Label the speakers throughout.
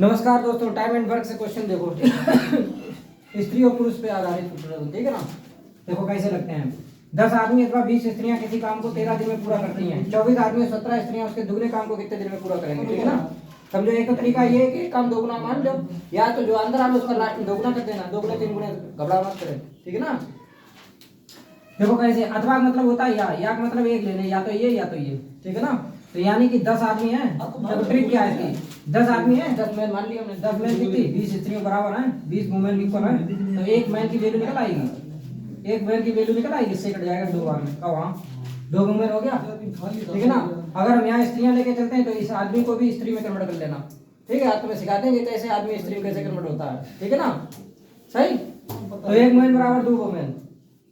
Speaker 1: नमस्कार दोस्तों, time and work से क्वेश्चन देखो। स्त्री और पुरुष पे आधारित प्रश्न, ठीक है ना। देखो कैसे लगते हैं। 10 आदमी अथवा 20 स्त्रियां किसी काम को 13 दिन में पूरा करती हैं। 24 आदमी 17 स्त्रियां उसके दुगने काम को कितने दिन में पूरा करेंगे, ठीक है ना। समझो, एक तो तरीका ये है कि काम दोगुना मान लो, या तो जो अंदर आलो उसका लास्ट में दोगुना कर देना, दोगुने 3 गुने, घबरा मत करें, ठीक है ना। देखो कैसे, अथवा मतलब होता है या का मतलब एक लेने, या तो ये, ठीक है ना। तो यानी कि 10 आदमी हैं, तो ट्रिक क्या है इसकी, 10 आदमी हैं, 10 मैन मान लिया हमने, 10 मैन कितनी, 20 स्त्रियों बराबर है, 20 वुमेन इक्वल है। तो एक मैन की वैल्यू निकल आएगी, एक मैन की वैल्यू निकल आएगी, इससे कट जाएगा 2 बार में, कब वहाँ 2 वुमेन हो गया, ठीक है ना। अगर हम यहाँ स्त्रियां लेके चलते हैं तो इस आदमी को भी स्त्री में कन्वर्ट कर लेना, ठीक है। आज तुम्हें सिखा देंगे कैसे आदमी स्त्री में कैसे कन्वर्ट होता है, ठीक है ना। सही, तो एक मैन बराबर 2 वुमेन,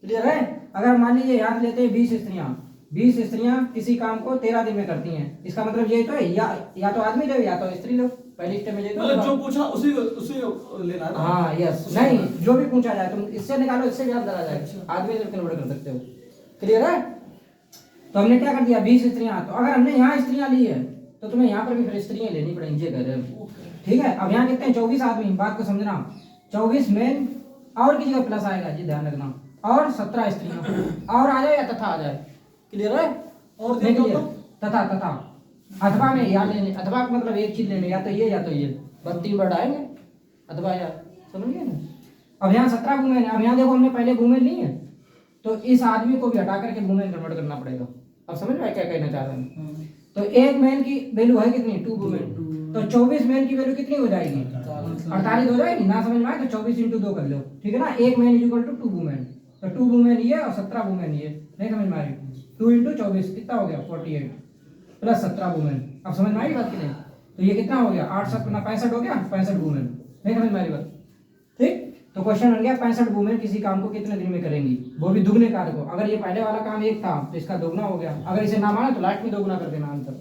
Speaker 1: क्लियर है। अगर मान लीजिए याद लेते हैं 20 स्त्रियां किसी काम को 13 दिन में करती हैं, इसका मतलब ये तो है या तो आदमी लो या तो स्त्री लो, पहले स्टेप में ये तो
Speaker 2: मतलब जो पूछा उसी लेना है ना।
Speaker 1: हाँ यस, नहीं जो भी पूछा जाए तुम इससे निकालो, इससे भी अंदर आ जाए, आदमी से कन्वर्ट कर सकते हो, क्लियर है। तो हमने क्या कर दिया, 20 स्त्रियां, तो अगर हमने यहाँ स्त्रियां ली है तो तुम्हें यहाँ पर भी फिर स्त्रियां लेनी पड़ेंगी, ये कह रहे हो, ठीक है। अब यहाँ कितने हैं, 24 आदमी, बात को समझना, 24 मेन और किसी का प्लस आएगा, जी ध्यान रखना, और 17 स्त्रियां, और आ जाए या तथा आ जाए, क्लियर है। और नहीं क्लियर, तथा अथवा में या लेने, अथवा का मतलब एक चीज लेने, या तो ये, बस 3 वर्ड आएंगे, अथवा या, समझ गए ना। अब यहाँ 17 वुमेन है, अब यहाँ देखो हमने पहले वुमेन ली है, तो इस आदमी को भी हटा करके वुमेन कन्वर्ट करना पड़ेगा। अब समझ में क्या कहना चाह रहे हैं। तो एक मैन की वैल्यू है कितनी, 2 वुमेन, तो 24 मैन की वैल्यू कितनी हो जाएगी, 48 हो जाएगी ना। समझ में आए तो 24 × 2 कर लो, ठीक है ना। एक man is equal to 2 women, तो 2 वुमेन ये और 17 वुमेन ये, नहीं समझ में आ रही। 2 × 24 कितना हो गया, 48 प्लस 17 वुमेन। अब समझ में आई बात कि नहीं। तो ये कितना हो गया, 8 7 65 हो गया, 65 वुमेन, नहीं समझ में आ रही बात, ठीक। तो क्वेश्चन बन गया 65 वुमेन किसी काम को कितने दिन में करेंगी, वो भी दुगने कार्य को। अगर ये पहले वाला काम एक था तो इसका दोगुना हो गया, अगर इसे ना माने तो लास्ट में दोगुना कर देना आंसर,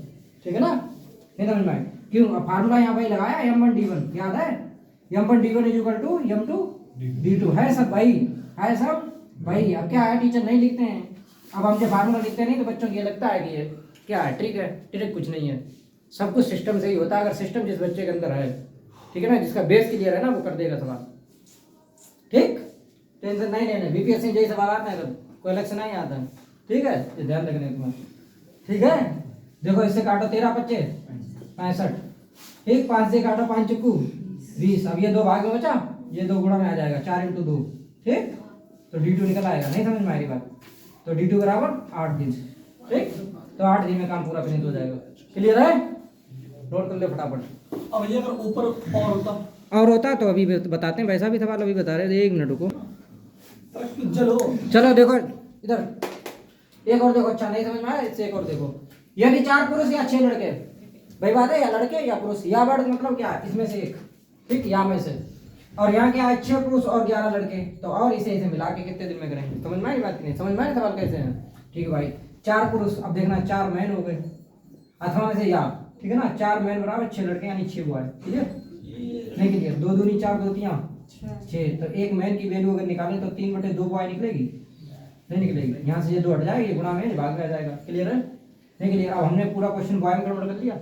Speaker 1: ठीक है ना। नहीं समझ में आए, क्यों, अब फार्मूला यहाँ पे लगाया M1D1, याद है, M1D1 is equal to M2D2, है सब भाई, है सब भाई। अब क्या है, टीचर नहीं लिखते हैं, अब हम जब फार्मूला लिखते नहीं तो बच्चों को ये लगता है कि ये क्या है, ट्रिक है, ट्रिक कुछ नहीं है, सब कुछ सिस्टम से ही होता है। अगर सिस्टम जिस बच्चे के अंदर है, ठीक है ना, जिसका बेस क्लियर है ना, वो कर देगा सवाल, ठीक। टेंशन नहीं लेना, बीपीएससी जैसे सवाल आते हैं कोई लक्ष्य नहीं आता है, ठीक है, ये ध्यान रखना तुम्हें, ठीक है। देखो इससे काटो 13 25 65, ठीक, 5 से काटो 5 चक्कू 20, अब ये 2 भाग में बचा, ये 2 गुणा में आ जाएगा, 4 × 2, ठीक। तो D2 निकल आएगा, नहीं समझ में आ रही बात। तो D2 बराबर 8 दिन, ठीक। तो 8 दिन में काम पूरा फिनिश हो जाएगा, क्लियर है, नोट कर ले फटाफट।
Speaker 2: अब ये अगर ऊपर
Speaker 1: और होता तो अभी बताते हैं, वैसा भी सवाल अभी बता रहे थे, 1 मिनट रुको। चलो देखो इधर, एक और देखो, अच्छा नहीं समझ में आया, इससे एक और देखो। यदि 4 पुरुष या 6 लड़के, भाई बात है, या लड़के या पुरुष, या वर्ड मतलब क्या है, इसमें से एक, ठीक, या में से, और यहाँ क्या है, 6 पुरुष और 11 लड़के, तो और इसे मिला के कितने दिन में करेंगे, समझ में आई बात नहीं, समझ में आए सवाल कैसे है, ठीक है भाई। 4 पुरुष, अब देखना 4 मैन हो गए, अथवा में से या, ठीक है ना, 4 मैन बराबर 6 लड़के यानी 6 बॉय, ठीक है, नहीं क्लियर, 2 दूनी 4 2 3 6, तो एक मैन की वैल्यू अगर निकालें तो 3/2 बॉय निकलेगी, नहीं निकलेगी, यहाँ से ये 2 हट जाएगी, गुणा में भाग में आ जाएगा, क्लियर है, नहीं क्लियर। अब हमने पूरा क्वेश्चन बॉय में कन्वर्ट कर दिया,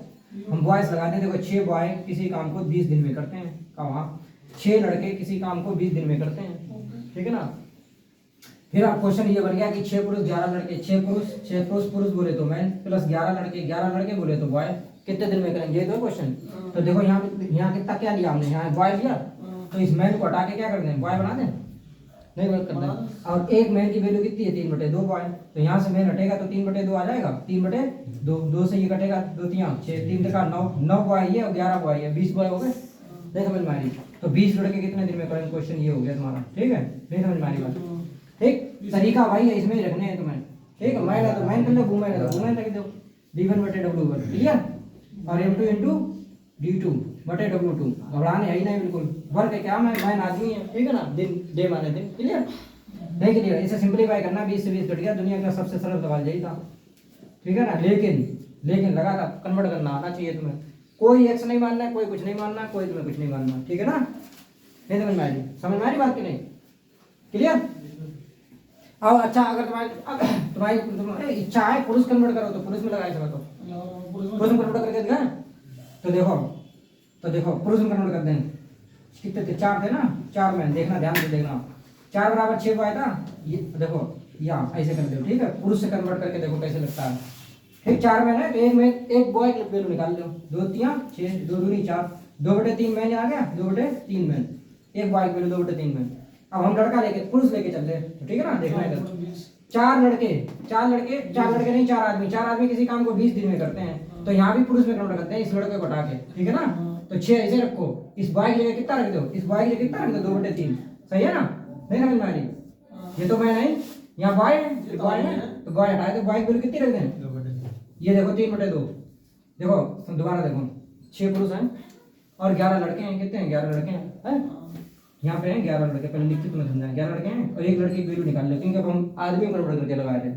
Speaker 1: हम बॉयज लगाते हैं, देखो 6 बॉय किसी काम को 20 दिन में करते हैं, कहाँ, 6 लड़के किसी काम को 20 दिन में करते हैं, ठीक है ना। फिर अब क्वेश्चन ये बन गया कि 6 पुरुष 11 लड़के, 6 पुरुष बोले तो मैन, प्लस 11 लड़के बोले तो बॉय, कितने दिन में करेंगे, ये दो क्वेश्चन। तो देखो यहाँ कितना क्या लिया हमने, यहाँ बॉय लिया, तो इस मैन को हटा के क्या कर दें, बॉय बना दें, नहीं बात करना। और एक मैन की वैल्यू कितनी है, 3/2 बॉय, तो यहाँ से मैन हटेगा तो 3/2 आ जाएगा, 3/2, 2 से ये कटेगा, 2 3 6 3 का 9 बॉय ये और 11 बॉय है, 20 बॉय हो गए, नहीं समझ में आ रही। तो 20 लड़के कितने दिन में करेंगे, क्वेश्चन ये हो गया तुम्हारा, ठीक है, नहीं समझ में आ रही बात, ठीक। तरीका भाई इसमें ही रखने हैं तुम्हें, ठीक है। मैन है तो मैन कर लो, वुमेन है तो वुमेन रख दो, D1/W1, क्लियर, और M2 × D2/W2, घबराने है ही नहीं बिल्कुल। वर्क है क्या, मैन आदमी है, ठीक है ना, दिन डे माने दिन, क्लियर, नहीं क्लियर। इसे सिंपलीफाई करना, 20 से 20 कट गया, दुनिया का सबसे सरल सवाल यही था, ठीक है ना। लेकिन लगा था कन्वर्ट करना आना चाहिए तुम्हें, कोई एक्स नहीं मानना है, कोई कुछ नहीं मानना, कोई तुम्हें कुछ नहीं मानना, ठीक है ना। नहीं समझ में आ रही बात की नहीं, क्लियर। अब अच्छा, अगर तुम्हारी इच्छा है पुरुष कन्वर्ट करो तो पुरुष में लगाए, चलो तो पुरुष में कन्वर्ट करके दिखा, तो देखो, तो तो देखो पुरुष में कन्वर्ट कर दें, कितने थे, 4 थे ना, 4 में देखना, ध्यान से देखना, 4 बराबर 6 को आया था, ये देखो यहाँ ऐसे कर दो, ठीक है, पुरुष से कन्वर्ट करके देखो कैसे लगता है। ठीक, 4 मैन है तो एक में एक बॉय की वैल्यू निकाल लो, 2 3 6, 2 दूनी 4, 2/3 मैन आ गया, 2/3 मैन, एक बॉय की वैल्यू 2/3 मैन। अब हम लड़का लेके पुरुष लेके चल रहे हैं, ठीक है ना, देखना है 4 लड़के नहीं 4 आदमी, 4 आदमी किसी काम को 20 दिन में करते हैं, तो यहाँ भी पुरुष में कन्वर्ट करते हैं इस लड़के को हटा के, ठीक है ना। तो 6 ऐसे रखो, इस बॉय की जगह कितना रख दो, इस बॉय की जगह कितना रख दो, 2/3, सही है ना, नहीं समझ में आ रही, ये तो मैं नहीं, यहाँ बॉय है, ये बॉय है, तो बॉय हटाए तो बॉय की वैल्यू कितनी रख दें, ये देखो 3/2, देखो दोबारा देखो, 6 पुरुष हैं और 11 लड़के हैं, कितने हैं, 11 लड़के हैं, यहाँ पे हैं 11 लड़के, पहले लिख के तुम्हें समझाएं, 11 लड़के हैं और एक लड़की की वैल्यू निकाल लो, क्योंकि अब हम आदमी को कन्वर्ट करके लगाए थे,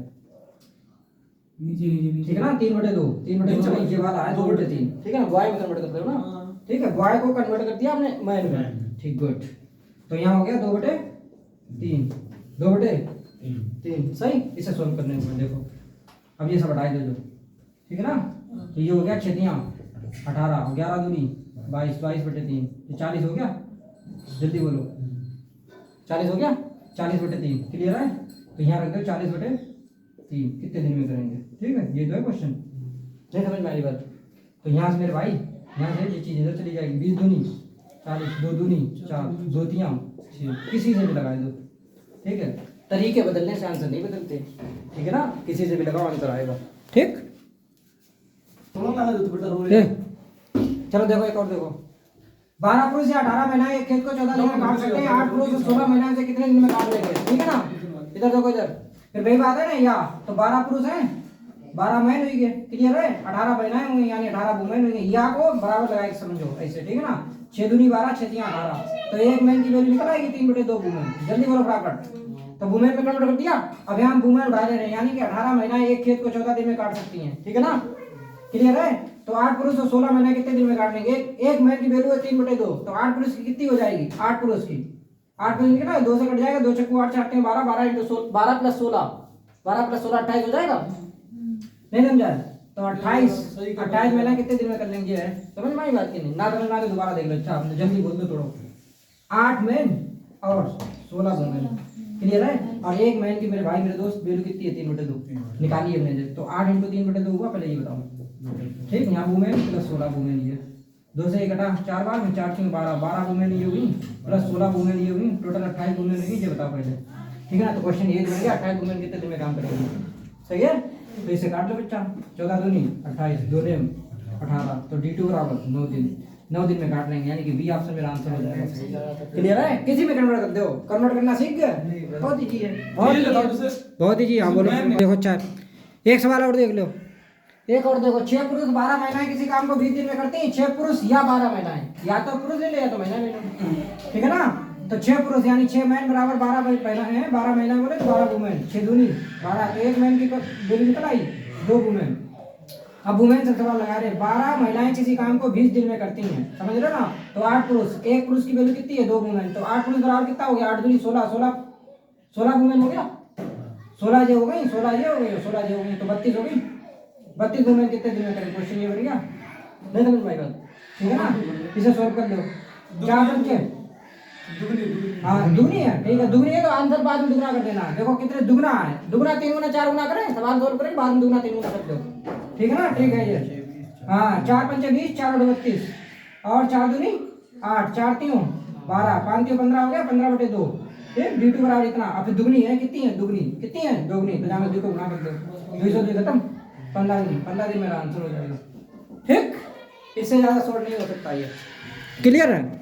Speaker 1: ठीक है ना, 3/2 ये वाला है 2/3, ठीक है ना, बॉय में कन्वर्ट कर दो ना, ठीक है, बॉय को कन्वर्ट कर दिया आपने मैन में, ठीक, गुड। तो यहाँ हो गया 2/3, 2/3, सही। इसे सोल्व करने में देखो, अब ये सब हटाए दो जो, ठीक है ना, तो ये हो गया 6 × 18, 11 दूनी 22, 22/3, तो 40 हो गया, जल्दी बोलो, 40 हो गया, 40/3, क्लियर है। तो यहाँ रख दो 40/3, कितने दिन में करेंगे, ठीक है, ये 2 क्वेश्चन, नहीं समझ में आई बात। तो यहाँ से मेरे भाई, यहाँ से ये चीज़ इधर चली जाएगी, 20 दूनी 40, 2 दूनी 4, 2 3 6, किसी से भी लगा दो, ठीक है, तरीके बदलने से आंसर नहीं बदलते, ठीक है ना, किसी से भी लगाओ आंसर आएगा, ठीक। चलो देखो एक और देखो, 12 पुरुष या 18 महिलाएं एक खेत को 14 दिन में काट सकते हैं, 8 पुरुष 16 महिलाएं से कितने दिन में काट लेंगे, ठीक है ना। इधर देखो, इधर फिर वही बात है ना, या तो 12 पुरुष हैं, 12 मैन हुई गए, क्लियर है, 18 महिलाएं होंगी, यानी 18 वुमेन होंगे, या को बराबर लगा के समझो ऐसे, ठीक है ना, 6 दूनी 12, 6 3 18, तो एक मैन की वैल्यू निकल आएगी 3/2 वुमेन, जल्दी बोलो फटाफट। तो वुमेन में कन्वर्ट कर दिया, अब यहाँ हम वुमेन उठा ले रहे हैं, यानी कि 18 महिलाएं एक खेत को 14 दिन में काट सकती हैं, ठीक है ना, क्लियर है। तो 8 पुरुष और 16 महिलाएं कितने दिन में काट लेंगे, एक मैन की वैल्यू है 3/2, तो 8 पुरुष की कितनी हो जाएगी, 8 पुरुष की, 8 पुरुष कितना है, 2 से कट जाएगा, 2 चक्कू 8 4 12, 12 × 12 + 16, 12 + 16 28 हो जाएगा, नहीं समझा, तो 28 महिलाएं कितने दिन में कर लेंगे, समझ में आई बात की नहीं, ना समझ में आए तो दोबारा देख लो, अच्छा आपने जल्दी बोल दो थोड़ा, 8 मैन और 16 वुमेन, क्लियर है, और एक मैन की मेरे भाई मेरे दोस्त वैल्यू कितनी है, 3/2 निकालिए हमने, तो 8 × 3/2 हुआ, पहले ये बताओ, ठीक, यहाँ वुमेन + 16 वुमेन, ये 2 से 1 घटा 4 बार में 4 × 12, 12 वुमेन ये हुई प्लस 16 वुमेन ये हुई, टोटल 28 वुमेन हुई, ये बताओ पहले, ठीक है ना। तो क्वेश्चन ये बन गया, 28 वुमेन कितने दिन में काम करेंगे, सही है, तो इसे काट लो बच्चा, 14 दूनी 28, 2 दिन 18, तो D2 बराबर 9 दिन, 9 दिन में काट लेंगे, यानी कि बी ऑप्शन मेरा आंसर हो जाएगा, क्लियर है। किसी में कन्वर्ट कर दो, कन्वर्ट करना सीख गए, बहुत इजी है, बहुत इजी। हाँ बोलो, देखो अच्छा एक सवाल और देख लो, एक और देखो, 6 पुरुष 12 महिलाएं किसी काम को 20 दिन में करती हैं, 6 पुरुष या 12 महिलाएं, या तो पुरुष ले लो या तो महिला ले लो, ठीक है ना। तो 6 पुरुष यानी 6 मैन बराबर 12 महिला है, 12 महिला बोले तो 12 वुमेन, 6 दूनी 12, तो एक मैन की वैल्यू निकल आई 2 वुमेन। अब वुमेन से सवाल लगा रहे, 12 महिलाएं किसी काम को 20 दिन में करती हैं, समझ रहे हो ना, तो 8 पुरुष, एक पुरुष की वैल्यू कितनी है, 2 वुमेन, तो 8 पुरुष बराबर कितना हो गया, 8 दूनी 16, 16 वुमेन हो गया, 16 ये हो गई, 16 ये हो गई, 16 ये हो गई, तो 32 हो गई, 32 वुमेन कितने दिन में करें, क्वेश्चन ये बन गया, नहीं समझ में आई बात, ठीक है ना। इसे सॉल्व कर लो, 4 बच्चे, हाँ दुगनी है, ठीक है, दुगनी है तो आंसर बाद में दुगना कर देना, देखो कितने दुगना है, दुगना 3 गुना 4 गुना करें, सवाल सोल्व करें, बाद में दुगना 3 गुना कर दो, ठीक है ना, ठीक है ये, हाँ 4 × 5 = 20, 4 × 32 और 4 दूनी 8, 4 × 3 12, 5 × 15 हो गया, 15/2, ठीक, D2 बराबर इतना। अब फिर दुगनी है, कितनी है, दुगनी कितनी है, दोगुनी, तो जहाँ 2 को गुना कर दो, 2 से 2 खत्म, 15 दिन मेरा आंसर हो जाएगा, ठीक, इससे ज़्यादा शॉर्ट नहीं हो सकता ये, क्लियर है।